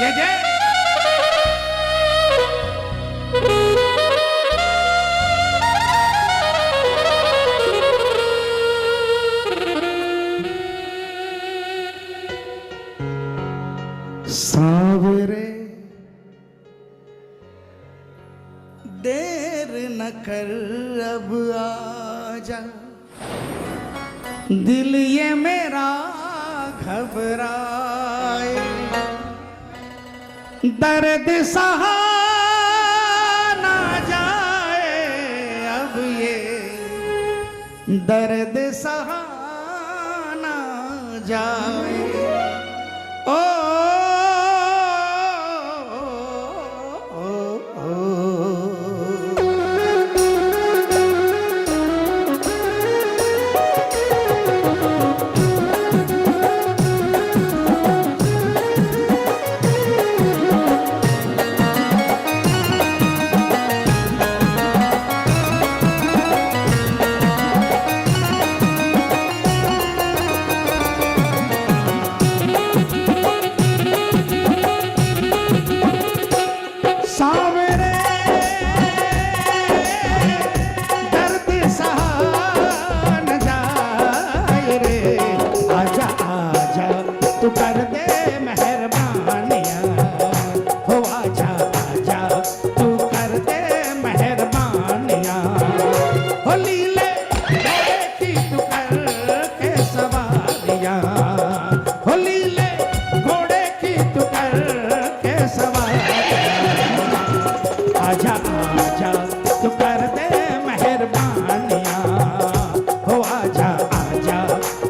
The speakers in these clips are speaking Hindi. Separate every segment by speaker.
Speaker 1: जय जय। सांवरे देर न कर अब आजा, दिल ये मेरा घबराए, दर्द सहा ना जाए अब ये दर्द सहा ना जाए। ओ तू कर दे मेहरबानियां, हो आजा आजा तू कर दे मेहरबानियां, हो लीले की तू कर के सवारियां, हो लीले घोड़े की तू कर के सवारियां, आजा आजा तू कर दे मेहरबानियां, हो आजा आजा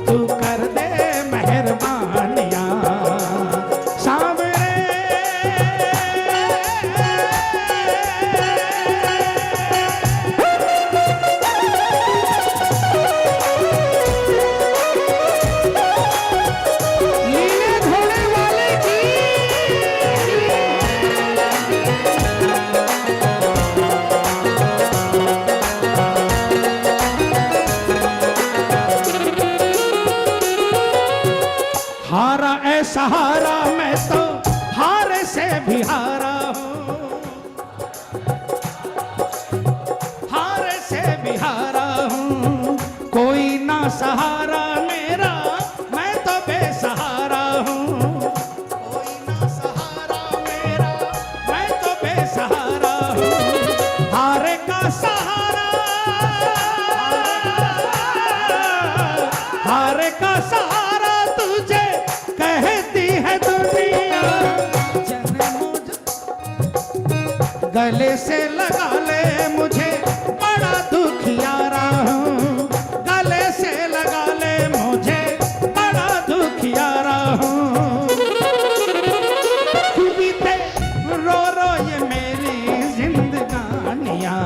Speaker 1: तू कर दे मेहरबानियां। हारा ऐ सहारा मैं तो हार से भी हारा हूँ, हार से भी हारा हूँ, कोई ना सहारा मेरा मैं तो बेसहारा हूँ, कोई ना सहारा मेरा मैं तो बेसहारा हूँ, हारे का सहारा, हारे का सहारा तुझे कहती है दुनिया, गले से लगा ले मुझे बड़ा दुखियारा हूँ, गले से लगा ले मुझे बड़ा दुखियारा हूँ, क्यों बीते रो रो ये मेरी जिंदगानियाँ,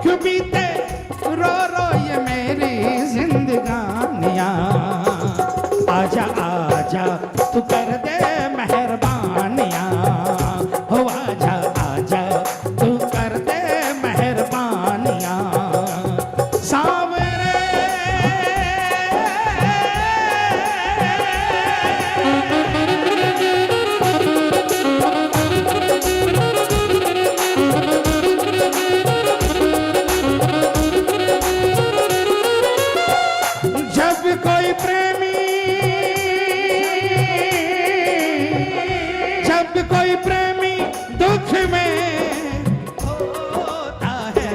Speaker 1: क्यों बीते रो रो ये मेरी जिंदगानियाँ, आजा आजा तू कर दे मेहरबानियां, हो आजा आजा तू कर दे मेहरबानियां। सांवरे जब कोई प्रेमी, जब कोई प्रेमी दुख में होता है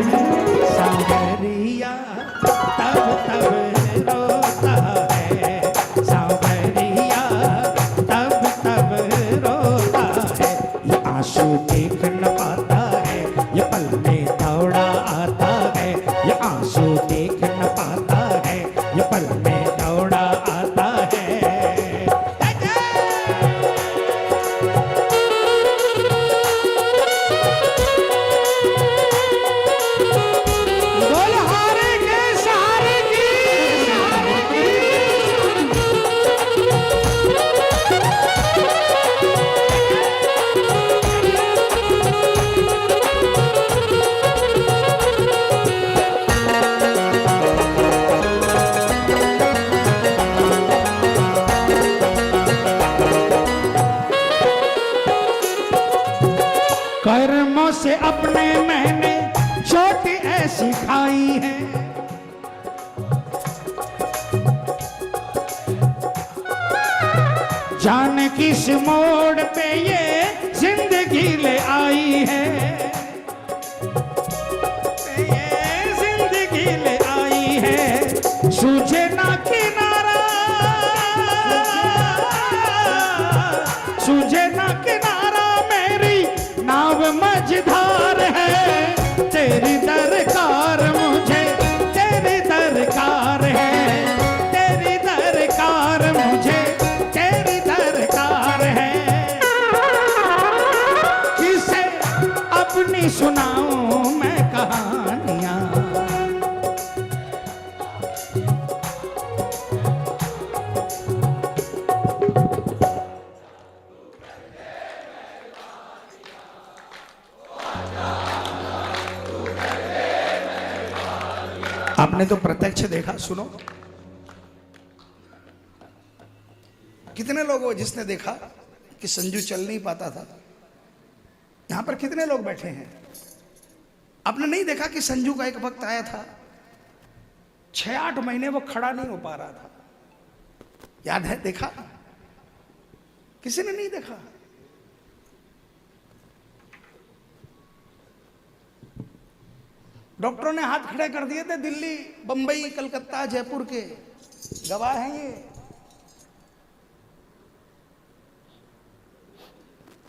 Speaker 1: सांवरिया, तब तब रोता है सांवरिया, तब तब रोता है, ये आंसू देख न पाता है, ये पल में दौड़ा आता है, ये आंसू देख न पाता है, ये पल में दौड़ा आता है। अपने मैंने चोट ऐसी खाई है। जाने किस मोड़ पे ये जिंदगी ले आई है, ये जिंदगी ले आई है। सूझे ना किनारा, सूझे ना किनारा, मेरी नाव मझधार है। तेरी दरकार मुझे, तेरी दरकार है, तेरी दरकार मुझे, तेरी दरकार है। किसे अपनी सुनाऊं मैं कहानियां, आपने तो प्रत्यक्ष देखा। सुनो, कितने लोग हो जिसने देखा कि संजू चल नहीं पाता था? यहां पर कितने लोग बैठे हैं? आपने नहीं देखा कि संजू का एक वक्त आया था 6-8 महीने वो खड़ा नहीं हो पा रहा था? याद है? देखा? किसी ने नहीं देखा? डॉक्टरों ने हाथ खड़े कर दिए थे, दिल्ली, बंबई, कलकत्ता, जयपुर के गवाह हैं ये।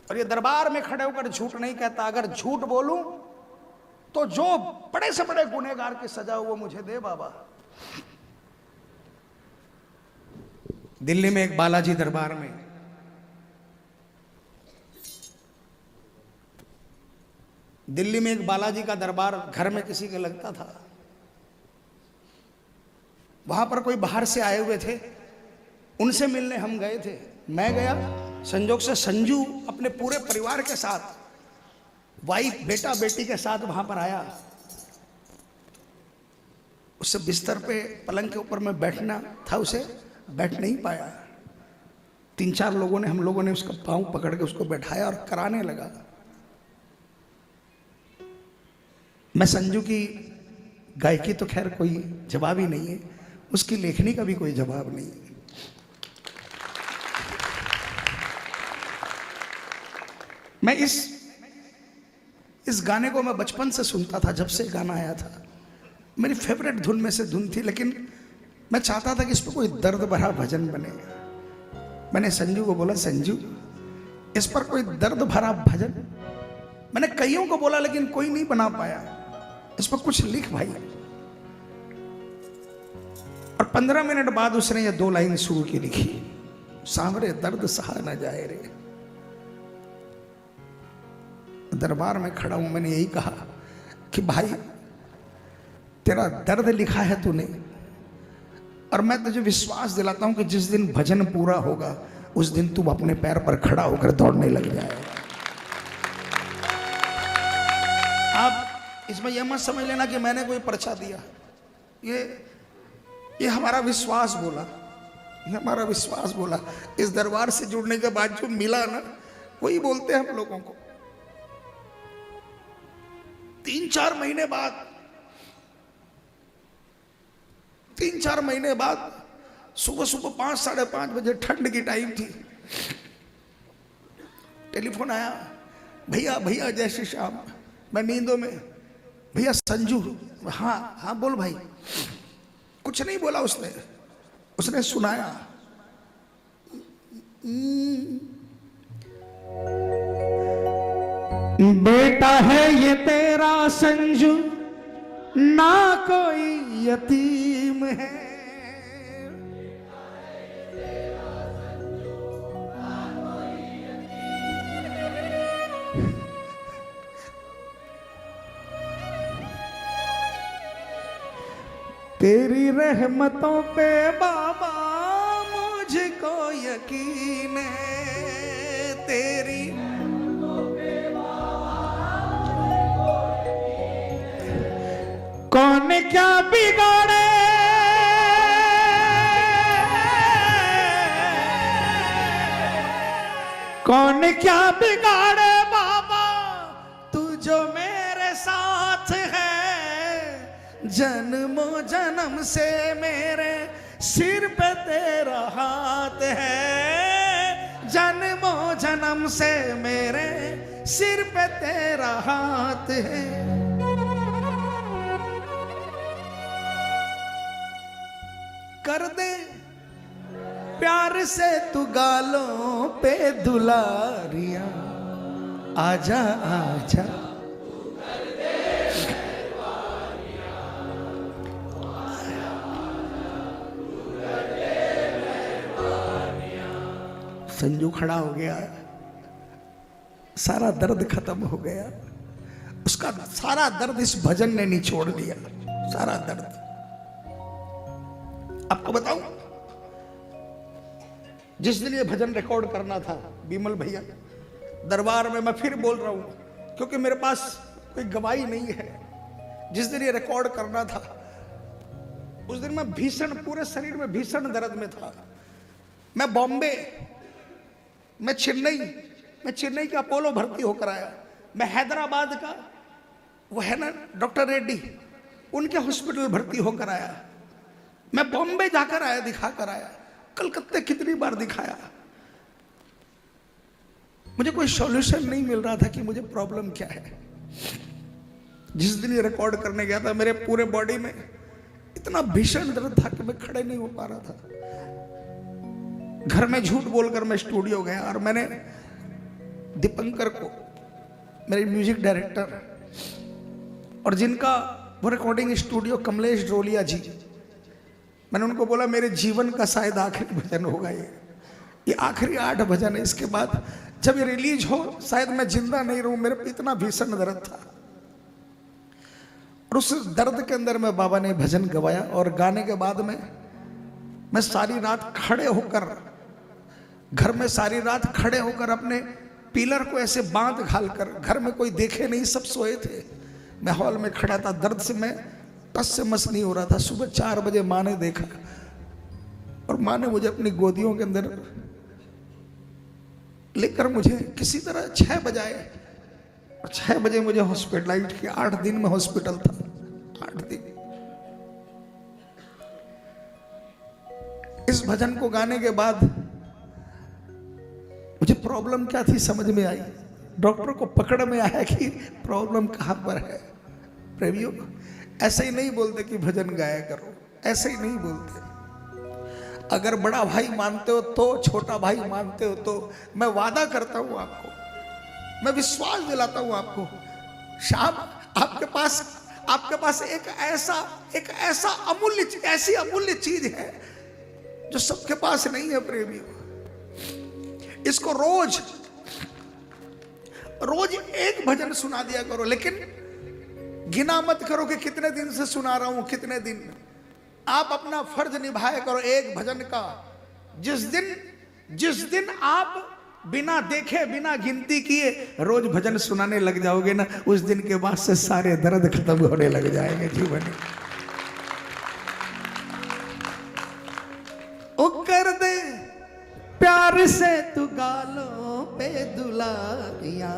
Speaker 1: और ये दरबार में खड़े होकर झूठ नहीं कहता। अगर झूठ बोलूं तो जो बड़े से बड़े गुनहगार की सजा वो मुझे दे बाबा। दिल्ली में एक बालाजी दरबार में एक बालाजी का दरबार घर में किसी के लगता था। वहां पर कोई बाहर से आए हुए थे, उनसे मिलने हम गए थे। मैं गया, संजोग से संजू अपने पूरे परिवार के साथ, वाइफ, बेटा, बेटी के साथ वहां पर आया। उससे बिस्तर पे, पलंग के ऊपर में बैठना था, उसे बैठ नहीं पाया। 3-4 लोगों ने, हम लोगों ने उसका पांव पकड़ के उसको बैठाया और कराने लगा। मैं संजू की गायकी तो खैर कोई जवाब ही नहीं है, उसकी लेखनी का भी कोई जवाब नहीं है। मैं इस गाने को मैं बचपन से सुनता था, जब से गाना आया था मेरी फेवरेट धुन में से धुन थी, लेकिन मैं चाहता था कि इस पर कोई दर्द भरा भजन बने। मैंने संजू को बोला, संजू इस पर कोई दर्द भरा भजन। मैंने कईयों को बोला लेकिन कोई नहीं बना पाया, इस पर कुछ लिख भाई। और 15 मिनट बाद उसने ये 2 लाइन शुरू की लिखी, सांवरे दर्द सहा न जाए रे। दरबार में खड़ा हूं, मैंने यही कहा कि भाई तेरा दर्द लिखा है तूने, और मैं तुझे विश्वास दिलाता हूं कि जिस दिन भजन पूरा होगा उस दिन तू अपने पैर पर खड़ा होकर दौड़ने लग जाए। आप इसमें यह मत समझ लेना कि मैंने कोई पर्चा दिया, ये हमारा विश्वास बोला, ये हमारा विश्वास बोला। इस दरबार से जुड़ने के बाद जो मिला ना, वही बोलते हैं हम लोगों को। 3-4 महीने बाद, 3-4 महीने बाद सुबह सुबह 5-5:30 बजे, ठंड की टाइम थी, टेलीफोन आया, भैया भैया जय श्री श्याम। मैं नींदों में, भैया संजू। हाँ हाँ बोल भाई। कुछ नहीं बोला उसने सुनाया, बेटा है ये तेरा संजू, ना कोई यतीम है। तेरी रहमतों पे बाबा मुझको यकीन है, तेरी कौन क्या बिगाड़े, कौन क्या बिगाड़े बाबा, तू जो मैं जन्मों जन्म से मेरे सिर पे तेरा हाथ है, जन्मों जन्म से मेरे सिर पे तेरा हाथ है। कर दे प्यार से तू गालों पे दुलारियां, आजा आजा संजू खड़ा हो गया, सारा दर्द खत्म हो गया, उसका सारा दर्द इस भजन ने निचोड़ दिया, सारा दर्द। आपको बताऊं, जिस दिन ये भजन रिकॉर्ड करना था बिमल भैया दरबार में, मैं फिर बोल रहा हूं क्योंकि मेरे पास कोई गवाही नहीं है, जिस दिन ये रिकॉर्ड करना था उस दिन मैं भीषण, पूरे शरीर में भीषण दर्द में था। मैं बॉम्बे, मैं चेन्नई का अपोलो भर्ती होकर आया, मैं हैदराबाद का वो है ना डॉक्टर रेड्डी, उनके हॉस्पिटल भर्ती होकर आया, मैं बॉम्बे जाकर आया, दिखा कर आया, कलकत्ते कितनी बार दिखाया, मुझे कोई सॉल्यूशन नहीं मिल रहा था कि मुझे प्रॉब्लम क्या है। जिस दिन ये रिकॉर्ड करने गया था मेरे पूरे बॉडी में इतना भीषण दर्द था कि मैं खड़े नहीं हो पा रहा था। घर में झूठ बोलकर मैं स्टूडियो गया और मैंने दीपंकर को, मेरे म्यूजिक डायरेक्टर और जिनका वो रिकॉर्डिंग स्टूडियो कमलेश ड्रोलिया जी, मैंने उनको बोला मेरे जीवन का शायद आखिरी भजन होगा ये आखिरी 8 भजन है, इसके बाद जब ये रिलीज हो शायद मैं जिंदा नहीं रहूं, मेरे पे इतना भीषण दर्द था। और उस दर्द के अंदर में बाबा ने भजन गवाया और गाने के बाद में मैं सारी रात खड़े होकर, घर में सारी रात खड़े होकर अपने पिलर को ऐसे बांध घाल कर, घर में कोई देखे नहीं, सब सोए थे, मैं हॉल में खड़ा था, दर्द से मैं टस से मस नहीं हो रहा था। सुबह 4 बजे माँ ने देखा और माँ ने मुझे अपनी गोदियों के अंदर लेकर मुझे किसी तरह 6 बजाए और 6 बजे मुझे हॉस्पिटलाइज किया। 8 दिन में हॉस्पिटल था, 8 दिन। इस भजन को गाने के बाद मुझे प्रॉब्लम क्या थी समझ में आई, डॉक्टर को पकड़ में आया कि प्रॉब्लम कहां पर है। प्रेमियों, ऐसे ही नहीं बोलते कि भजन गाया करो, ऐसे ही नहीं बोलते। अगर बड़ा भाई मानते हो तो, छोटा भाई मानते हो तो, मैं वादा करता हूं आपको, मैं विश्वास दिलाता हूं आपको, शाम आपके पास एक ऐसा अमूल्य, ऐसी अमूल्य चीज है जो सबके पास नहीं है प्रेमियों। इसको रोज एक भजन सुना दिया करो, लेकिन गिना मत करो कि कितने दिन से सुना रहा हूं, कितने दिन। आप अपना फर्ज निभाया करो एक भजन का। जिस दिन आप बिना देखे, बिना गिनती किए रोज भजन सुनाने लग जाओगे ना, उस दिन के बाद से सारे दर्द खत्म होने लग जाएंगे जीवन में। ओ कर दे प्यार से तू गालों पे दुलारियां,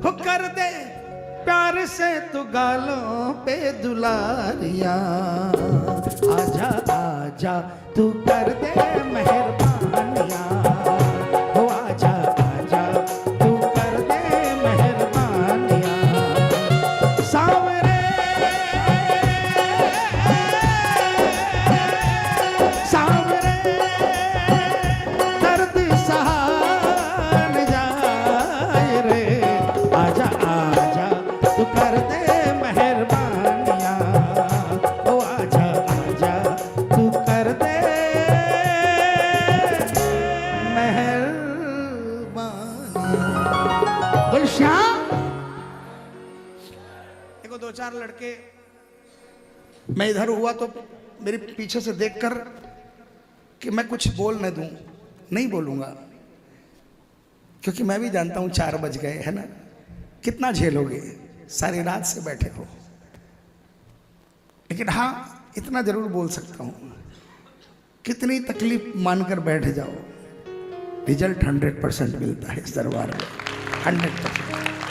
Speaker 1: हो कर दे प्यार से तू गालों पे दुलारियां, आजा आजा तू कर दे मेहरबानियां, हो आजा आजा तू कर दे मेहरबानियां। सावरे सावरे दर्द सहान जाए रे, आजा आजा तू कर दे मेहरबानियां, ओ आजा आजा तू कर दे मेहरबानियां। गुलशान, देखो 2-4 लड़के, मैं इधर हुआ तो मेरे पीछे से देखकर कि मैं कुछ बोल न दूं, नहीं बोलूंगा, क्योंकि मैं भी जानता हूं 4 बज गए है ना, कितना झेलोगे, सारी रात से बैठे हो। लेकिन हाँ, इतना जरूर बोल सकता हूं, कितनी तकलीफ मानकर बैठ जाओ, रिजल्ट 100% मिलता है इस दरबार में, 100%।